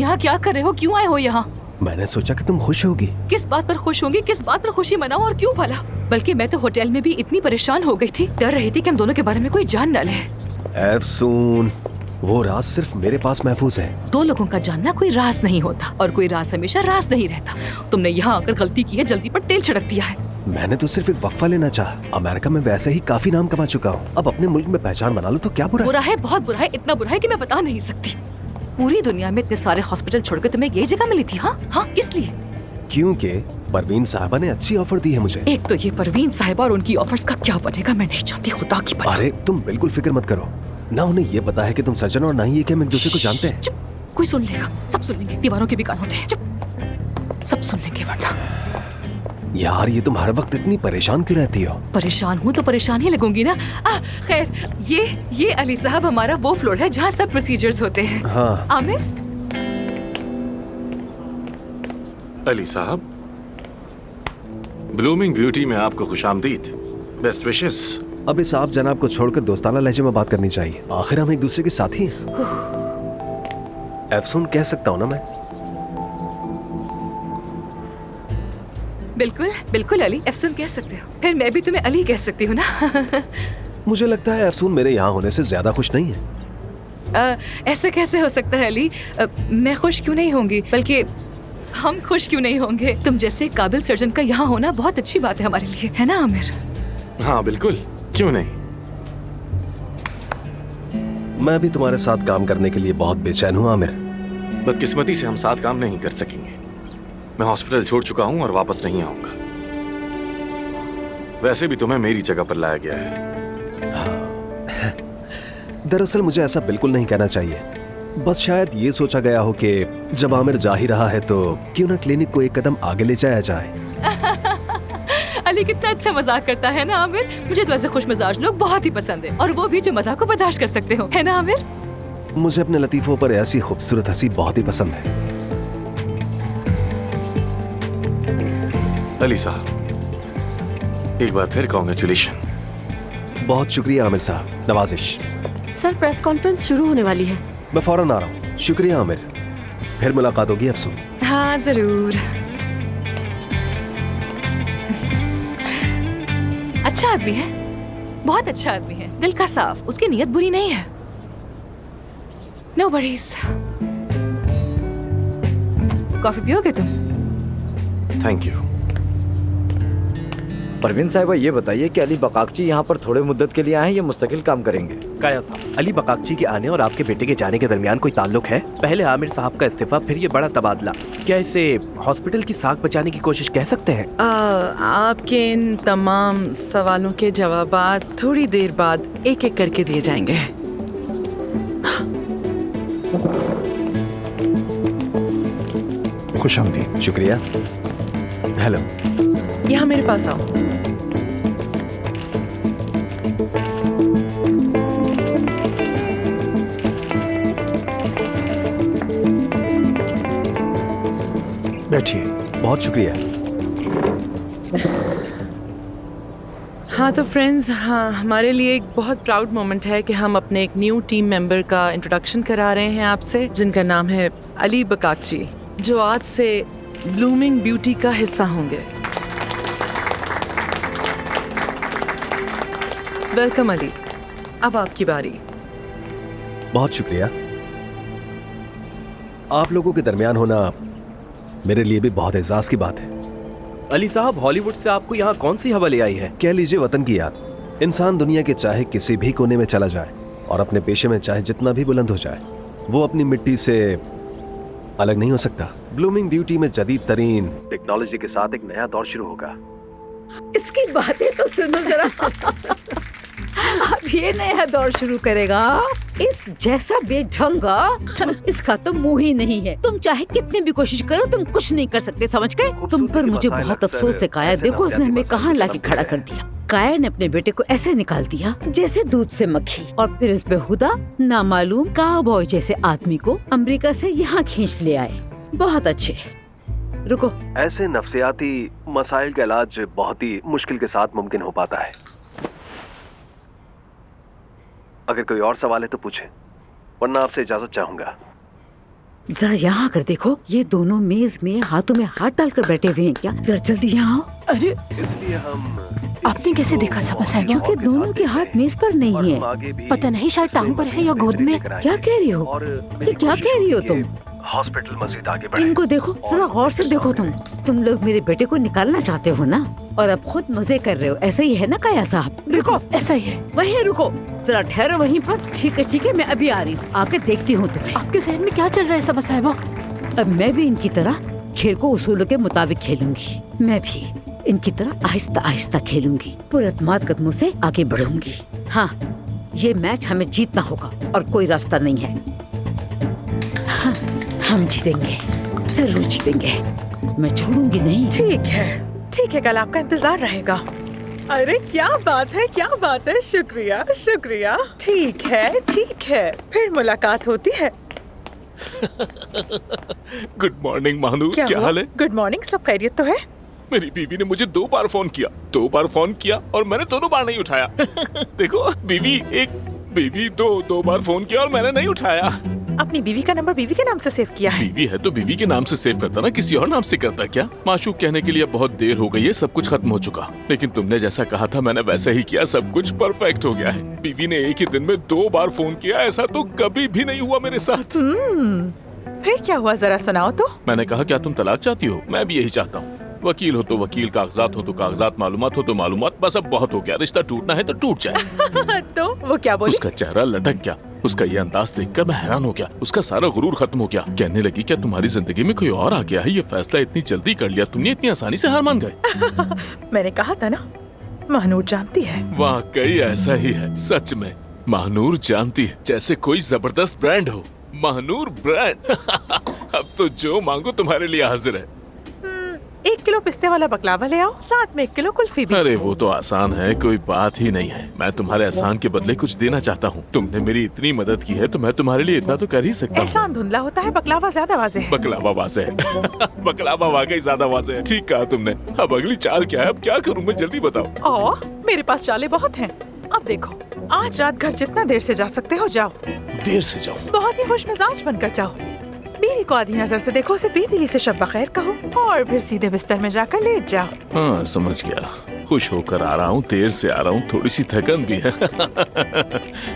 यहाँ क्या कर रहे हो? क्यों आए हो यहाँ? मैंने सोचा कि तुम खुश होगी। किस बात पर खुश होंगी? किस बात पर खुशी मनाऊं और क्यों भला? बल्कि मैं तो होटल में भी इतनी परेशान हो गई थी, डर रही थी कि हम दोनों के बारे में कोई जान न ले। एफसून, वो राज सिर्फ मेरे पास महफूज है। दो लोगों का जानना कोई राज नहीं होता और कोई राज हमेशा राज नहीं रहता। तुमने यहाँ आकर गलती की है, जल्दी पर तेल छिड़क दिया है। मैंने तो सिर्फ एक वक्फा लेना चाहा। अमेरिका में वैसे ही काफी नाम कमा चुका हूँ, अब अपने मुल्क में पहचान बना लो तो क्या बुरा है? बुरा है, बहुत बुरा है, इतना बुरा है कि मैं बता नहीं सकती। पूरी दुनिया में इतने सारे हॉस्पिटल छोड़कर तुम्हें यही जगह मिली थी? हाँ, किस लिए? क्योंकि परवीन साहबा ने अच्छी ऑफर दी है मुझे। एक तो ये परवीन साहिबा और उनकी ऑफर्स का क्या बनेगा मैं नहीं जानती, खुदा की पनाह। अरे तुम बिल्कुल फिक्र मत करो, ना उन्हें ये पता है कि तुम सर्जन और ना ही ये कि हम एक दूसरे को जानते हैं। चुप, कोई सुन लेगा, सब सुन लेंगे, दीवारों के भी कान होते हैं। चुप, सब सुन लेंगे वरना। यार ये तुम हर वक्त इतनी परेशान क्यों रहती हो? परेशान हूँ तो परेशान ही लगूंगी ना। खैर, ये अली साहब हमारा वो फ्लोर है जहाँ सब प्रोसीजर्स होते हैं। हाँ। आमिर। अली साहब, ब्लूमिंग ब्यूटी में आपको खुशामदीद। Best wishes. अब इस आप जनाब को छोड़कर दोस्ताना लहजे में बात करनी चाहिए, आखिर हम एक दूसरे के साथी हैं। एफसून कह सकता हूँ ना मैं? बिल्कुल बिल्कुल अली, एफसून कह सकते हो। फिर मैं भी तुम्हें अली कह सकती हूँ ना। मुझे लगता है एफसून मेरे यहाँ होने से ज्यादा खुश नहीं है। ऐसा कैसे हो सकता है अली? मैं खुश क्यों नहीं होंगी, बल्कि हम खुश क्यों नहीं होंगे? तुम जैसे काबिल सर्जन का यहाँ होना बहुत अच्छी बात है हमारे लिए, है ना आमिर? हाँ बिल्कुल, क्यों नहीं। मैं भी तुम्हारे साथ काम करने के लिए बहुत बेचैन हूँ आमिर। बदकिस्मती से हम साथ काम नहीं कर सकेंगे। मैं हॉस्पिटल छोड़ चुका हूँ और वापस नहीं आऊंगा। वैसे भी तुम्हें मेरी जगह पर लाया गया है। हाँ। दरअसल मुझे ऐसा बिल्कुल नहीं कहना चाहिए, बस शायद ये सोचा गया हो कि जब आमिर जा ही रहा है तो क्यों ना क्लिनिक को एक कदम आगे ले जाया जाए। अली कितना अच्छा मजाक करता है ना आमिर। मुझे तो ऐसे खुश मिजाज लोग बहुत ही पसंद है, और वो भी जो मजाक को बर्दाश्त कर सकते हो, है ना आमिर? मुझे अपने लतीफों पर ऐसी खूबसूरत हंसी बहुत ही पसंद है। अली साहब, एक बार फिर कॉन्ग्रेचुलेशन। बहुत शुक्रिया आमिर साहब, नवाजिश। सर, प्रेस कॉन्फ्रेंस शुरू होने वाली है। मैं फौरन आ रहा हूँ। शुक्रिया आमिर, फिर मुलाकात होगी अफसून। हाँ जरूर। अच्छा आदमी है, बहुत अच्छा आदमी है, दिल का साफ, उसकी नीयत बुरी नहीं है। No worries. कॉफी पियोगे तुम? Thank you. परवीन साहिबा, ये बताइए कि अली बकाकची यहाँ पर थोड़े मुद्दत के लिए आए हैं या मुस्तकिल काम करेंगे? काया साहब, अली बकाकची के आने और आपके बेटे के जाने के दरमियान कोई ताल्लुक है? पहले आमिर साहब का इस्तीफा, फिर ये बड़ा तबादला, क्या इसे हॉस्पिटल की साख बचाने की कोशिश कह सकते हैं? आपके इन तमाम सवालों के जवाबात थोड़ी देर बाद एक एक करके दिए जाएंगे। खुशामदीद। शुक्रिया। हेलो। यहाँ मेरे पास आओ। बैठिए। बहुत शुक्रिया। हाँ तो फ्रेंड्स, हाँ, हमारे लिए एक बहुत प्राउड मोमेंट है कि हम अपने एक न्यू टीम मेंबर का इंट्रोडक्शन करा रहे हैं आपसे, जिनका नाम है अली बकाकची, जो आज से ब्लूमिंग ब्यूटी का हिस्सा होंगे। वेलकम अली, अब आपकी बारी। बहुत शुक्रिया। आप लोगों के दरमियान होना मेरे लिए भी बहुत एजाज की बात है। अली साहब, हॉलीवुड से आपको यहाँ कौन सी हवा ले आई है? कह लीजिए वतन की याद। इंसान दुनिया के चाहे किसी भी कोने में चला जाए और अपने पेशे में चाहे जितना भी बुलंद हो जाए, वो अपनी मिट्टी से अलग नहीं हो सकता। ब्लूमिंग ब्यूटी में जदीद तरीन टेक्नोलॉजी के साथ एक नया दौर शुरू होगा। इसकी बातें तो सुनो जरा। अब ये नया दौर शुरू करेगा। इस जैसा बेढंगा, इसका तो मुंह ही नहीं है। तुम चाहे कितनी भी कोशिश करो, तुम कुछ नहीं कर सकते, समझ गए? तुम पर मुझे बहुत अफसोस है काया। देखो उसने हमें कहाँ लाके खड़ा कर दिया। काया ने अपने बेटे को ऐसे निकाल दिया जैसे दूध से मक्खी, और फिर इस बेहुदा नामालूम काउबॉय जैसे आदमी को अमेरिका से यहाँ खींच ले आए। बहुत अच्छे। रुको, ऐसे नफ्सियाती मसाइल का इलाज बहुत ही मुश्किल के साथ मुमकिन हो पाता है। अगर कोई और सवाल है तो पूछें, वरना आपसे इजाजत चाहूंगा। जरा यहाँ आकर देखो, ये दोनों मेज में हाथों में हाथ डालकर बैठे हुए हैं क्या? जरा जल्दी यहाँ आओ। अरे इसलिए हम आपने कैसे देखा सबा साहिबा? क्योंकि दोनों के हाथ मेज पर नहीं है। पता नहीं, शायद टांग पर है या गोद में। क्या कह रही हो? ये क्या कह रही हो तुम? हॉस्पिटल मजीद आगे बढ़े। इनको देखो, जरा गौर से देखो। तुम लोग मेरे बेटे को निकालना चाहते हो ना, और अब खुद मजे कर रहे हो। ऐसा ही है ना काया साहब? रुको, ऐसा ही है। वहीं रुको, जरा ठहरो वहीं पर। ठीक है, मैं अभी आ रही हूँ, आके देखती हूँ तुम्हें। आपके जहन में क्या चल रहा है सबा साहिबा? अब मैं भी इनकी तरह खेल को उसूलों के मुताबिक खेलूंगी। मैं भी इनकी तरह आहिस्ता आहिस्ता खेलूंगी, पुरअतमाद कदमों से आगे बढ़ूंगी। हाँ, ये मैच हमें जीतना होगा और कोई रास्ता नहीं है। हाँ, हम जीतेंगे, जरूर जीतेंगे। मैं छोड़ूंगी नहीं। ठीक है, कल आपका इंतजार रहेगा। अरे क्या बात है, शुक्रिया। ठीक है, फिर मुलाकात होती है। गुड मॉर्निंग महानूर, क्या हाल है? गुड मॉर्निंग, सब खैरियत तो है? मेरी बीवी ने मुझे 2 बार फोन किया और मैंने दोनों बार नहीं उठाया। देखो, बीवी दो बार फोन किया और मैंने नहीं उठाया। अपनी बीवी का नंबर बीवी के नाम से सेव किया है? बीवी है तो बीवी के नाम से सेव करता ना, किसी और नाम से करता क्या? माशूक कहने के लिए बहुत देर हो गई है, सब कुछ खत्म हो चुका। लेकिन तुमने जैसा कहा था मैंने वैसा ही किया, सब कुछ परफेक्ट हो गया है। बीवी ने एक ही दिन में 2 बार फोन किया, ऐसा तो कभी भी नहीं हुआ मेरे साथ। फिर क्या हुआ, जरा सुनाओ तो। मैंने कहा, क्या तुम तलाक चाहती हो? मैं भी यही चाहता हूँ। वकील हो तो वकील, कागजात हो तो कागजात, मालूमात हो तो मालूमात। बस अब बहुत हो गया, रिश्ता टूटना है तो टूट जाए। तो वो क्या बोली? उसका चेहरा लटक गया, उसका ये अंदाज देखकर मैं हैरान हो गया। उसका सारा गुरूर खत्म हो गया। कहने लगी, क्या तुम्हारी जिंदगी में कोई और आ गया है? ये फैसला इतनी जल्दी कर लिया तुमने, इतनी आसानी से हार मान गए? मैंने कहा था ना, महानूर जानती है। वाकई ऐसा ही है, सच में महानूर जानती है, जैसे कोई जबरदस्त ब्रांड हो। महानूर ब्रांड। अब तो जो मांगो तुम्हारे लिए हाजिर है। 1 किलो पिस्ते वाला बकलावा ले आओ, साथ में 1 किलो कुल्फी भी। अरे वो तो आसान है, कोई बात ही नहीं है। मैं तुम्हारे एहसान के बदले कुछ देना चाहता हूँ। तुमने मेरी इतनी मदद की है तो मैं तुम्हारे लिए इतना तो कर ही सकता हूँ। एहसान धुंधला होता है, बकलावा ज्यादा वाज़ेह है। बकलावा वाज़ेह है। बकलावा वाकई ज्यादा वाज़ेह है। ठीक कहा तुमने। अब अगली चाल क्या है? अब क्या करूँ मैं, जल्दी बताओ। मेरे पास चालें बहुत हैं। अब देखो, आज रात घर जितना देर से जा सकते हो जाओ। देर से जाऊँ? बहुत ही खुश मिजाज बनकर जाओ। बीवी को आधी नजर से देखो, उसे बेदिली से शब बखैर कहो और फिर सीधे बिस्तर में जाकर लेट जाओ। हाँ, समझ गया। खुश होकर आ रहा हूँ, देर से आ रहा हूँ, थोड़ी सी थकन भी है।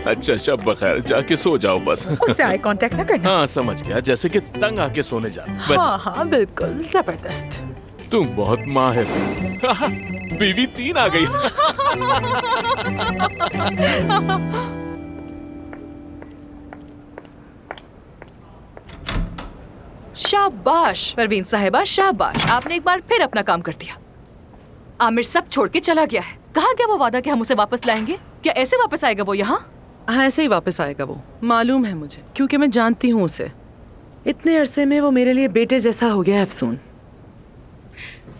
अच्छा, शब बखैर, जाके सो जाओ बस। उससे आई कांटेक्ट न करना। हाँ, समझ गया, जैसे कि तंग आके सोने जा। हाँ, बिल्कुल जबरदस्त। तुम बहुत माहिर हो। बीवी 3 आ गई। शाबाश परवीन साहिबा, शाबाश। आपने एक बार फिर अपना काम कर दिया। आमिर सब छोड़ के चला गया है। कहा क्या वो वादा कि हम उसे वापस लाएंगे? क्या ऐसे वापस आएगा वो यहाँ? हाँ, ऐसे ही वापस आएगा वो, मालूम है मुझे, क्योंकि मैं जानती हूँ उसे। इतने अरसे में वो मेरे लिए बेटे जैसा हो गया है अफसून।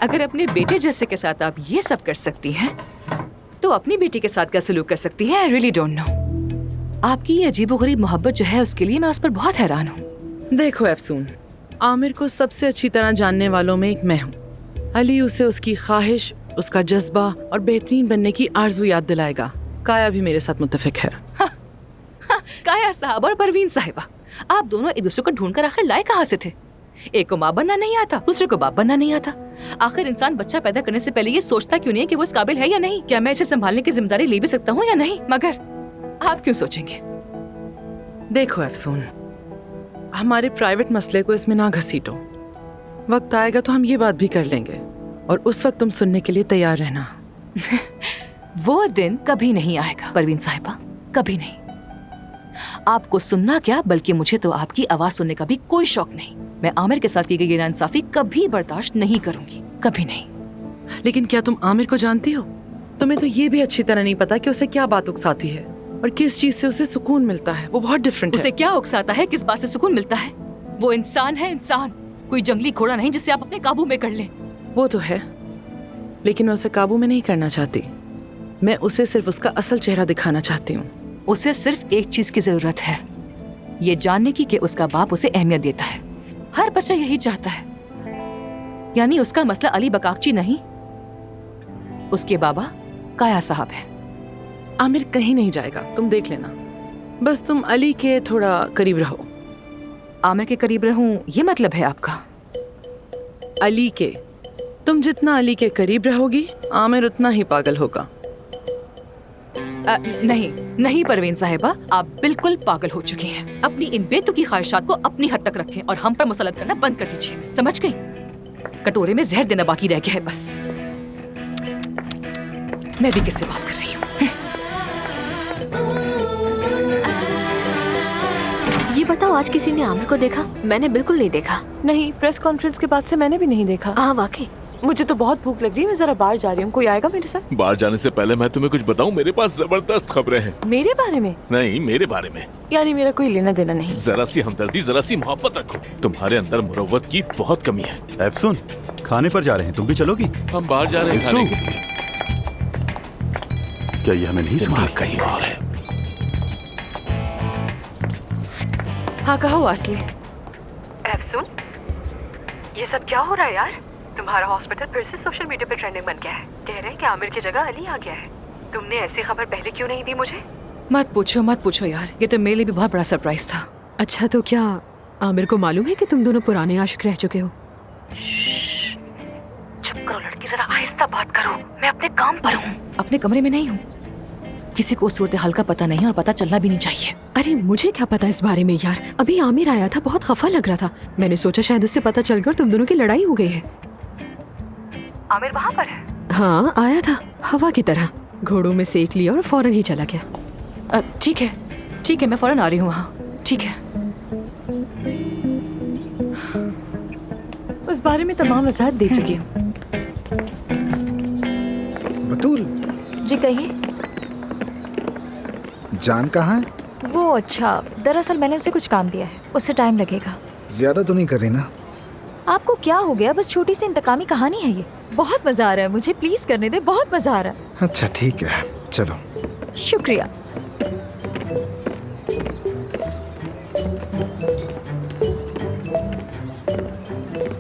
अगर अपने बेटे जैसे के साथ आप ये सब कर सकती हैं, तो अपनी बेटी के साथ क्या सलूक कर सकती हैं? I really don't know. आपकी ये अजीबोगरीब मोहब्बत जो है, उसके लिए मैं उस पर बहुत हैरान हूँ। देखो अफसून, आमिर को सबसे अच्छी तरह जानने वालों में एक मैं हूँ। अली उसे उसकी ख्वाहिश, उसका जज्बा और बेहतरीन बनने की आरज़ू याद दिलाएगा। काया भी मेरे साथ मुत्तफिक है। काया साहब और परवीन साहिबा, आप दोनों एक दूसरे को ढूंढ कर आखिर लाए कहाँ से थे? एक को माँ बनना नहीं आता, दूसरे को बाप बनना नहीं आता। आखिर इंसान बच्चा पैदा करने से पहले ये सोचता क्यों नहीं है कि वो इस काबिल है या नहीं? क्या मैं इसे संभालने की जिम्मेदारी ले भी सकता हूँ या नहीं? मगर आप क्यों सोचेंगे? देखो अफसून, हमारे प्राइवेट मसले को इसमें ना घसीटो। वक्त आएगा तो हम ये बात भी कर लेंगे, और उस वक्त तुम सुनने के लिए तैयार रहना। वो दिन कभी नहीं आएगा परवीन साहिबा, कभी नहीं। आपको सुनना क्या, बल्कि मुझे तो आपकी आवाज सुनने का भी कोई शौक नहीं। मैं आमिर के साथ की गई नाइंसाफी कभी बर्दाश्त नहीं करूंगी, कभी नहीं। लेकिन क्या तुम आमिर को जानती हो? तुम्हें तो ये भी अच्छी तरह नहीं पता कि उसे क्या बात उकसाती है और किस चीज से उसे सुकून मिलता है। वो बहुत डिफरेंट है। उसे क्या उकसाता है, किस बात से सुकून मिलता है? वो इंसान है, इंसान, कोई जंगली घोड़ा नहीं जिसे आप अपने काबू में कर लें। वो तो है, लेकिन मैं उसे काबू में नहीं करना चाहती। मैं उसे सिर्फ उसका असल चेहरा दिखाना चाहती हूँ। उसे सिर्फ एक चीज की जरूरत है, ये जानने की कि उसका बाप उसे अहमियत देता है। हर बच्चा यही चाहता है। यानी उसका मसला अली बकाकची नहीं, उसके बाबा काया साहब है। आमिर कहीं नहीं जाएगा, तुम देख लेना। बस तुम अली के थोड़ा करीब रहो। आमिर के करीब रहूं ये मतलब है आपका? अली के। तुम जितना अली के करीब रहोगी आमिर उतना ही पागल होगा। नहीं परवीन साहिबा, आप बिल्कुल पागल हो चुकी हैं। अपनी इन बेतुकी ख्वाहिशात को अपनी हद तक रखें और हम पर मुसलत करना बंद कर दीजिए, समझ गई? कटोरे में जहर देना बाकी रह गया है बस। मैं भी किससे बात कर रही हूँ? ये बताओ, आज किसी ने आमिर को देखा? मैंने बिल्कुल नहीं देखा। नहीं, प्रेस कॉन्फ्रेंस के बाद से मैंने भी नहीं देखा। हाँ वाकई। मुझे तो बहुत भूख लग रही है, मैं जरा बाहर जा रही हूँ। कोई आएगा मेरे साथ? बाहर जाने से पहले मैं तुम्हें कुछ बताऊं, मेरे पास जबरदस्त खबरें हैं। मेरे बारे में? नहीं, मेरे बारे में। यानी मेरा कोई लेना देना नहीं? जरा सी हमदर्दी, जरा सी मोहब्बत रखो। तुम्हारे अंदर मुरव्वत की बहुत कमी है। एफसून, खाने पर जा रहे हैं, तुम भी चलोगी? हम बाहर जा रहे हैं खाने के लिए। क्या ये हमें नहीं सुना? कहीं और है। हाँ कहो आसली। एफसून, ये सब क्या हो रहा है यार? तुम्हारा हॉस्पिटल फिर से सोशल मीडिया पे ट्रेंडिंग बन गया है। कह रहे हैं कि आमिर की जगह अली आ गया है। तुमने ऐसी खबर पहले क्यों नहीं दी मुझे? मत पूछो यार, ये तो मेरे लिए भी बहुत बड़ा सरप्राइज था। अच्छा, तो क्या आमिर को मालूम है कि तुम दोनों पुराने आशिक रह चुके हो? चुप करो लड़की, जरा आहिस्ता बात करो। मैं अपने काम पर हूँ। अपने कमरे में नहीं हूँ। किसी को सूरत हाल का पता नहीं और पता चलना भी नहीं चाहिए। अरे मुझे क्या पता इस बारे में यार। अभी आमिर आया था, बहुत खफा लग रहा था। मैंने सोचा शायद उससे पता चल गया तुम दोनों की लड़ाई हो गई है। आमिर वहाँ पर है? हाँ आया था, हवा की तरह। घोड़ों में सेक लिया और फौरन ही चला गया। ठीक है, मैं फौरन आ रही हूँ वहाँ। ठीक है। उस बारे में तमाम वजाहत दे चुकी हूँ। बतूल जी कहिए। जान कहाँ है? वो अच्छा, दरअसल मैंने उसे कुछ काम दिया है, उससे टाइम लगेगा। ज्यादा तो नहीं कर रही ना? आपको क्या हो गया? बस छोटी सी इंतकामी कहानी है ये। बहुत मजा आ रहा है मुझे, प्लीज करने दे, बहुत मजा आ रहा है। अच्छा ठीक है, चलो। शुक्रिया।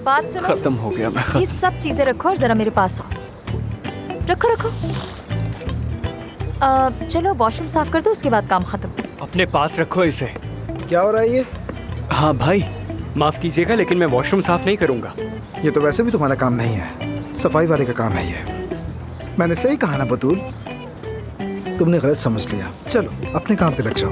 बात सुनो। खत्म हो गया मैं। ये सब चीजें रखो और जरा मेरे पास आओ। रखो। चलो वॉशरूम साफ कर दो, उसके बाद काम खत्म। अपने पास रखो इसे। क्या हो रहा है ये? हाँ भाई, माफ कीजिएगा लेकिन मैं वॉशरूम साफ नहीं करूंगा। ये तो वैसे भी तुम्हारा काम नहीं है, सफाई वाले का काम है ये। मैंने सही कहा ना बतूल? तुमने गलत समझ लिया। चलो अपने काम पे लग जाओ।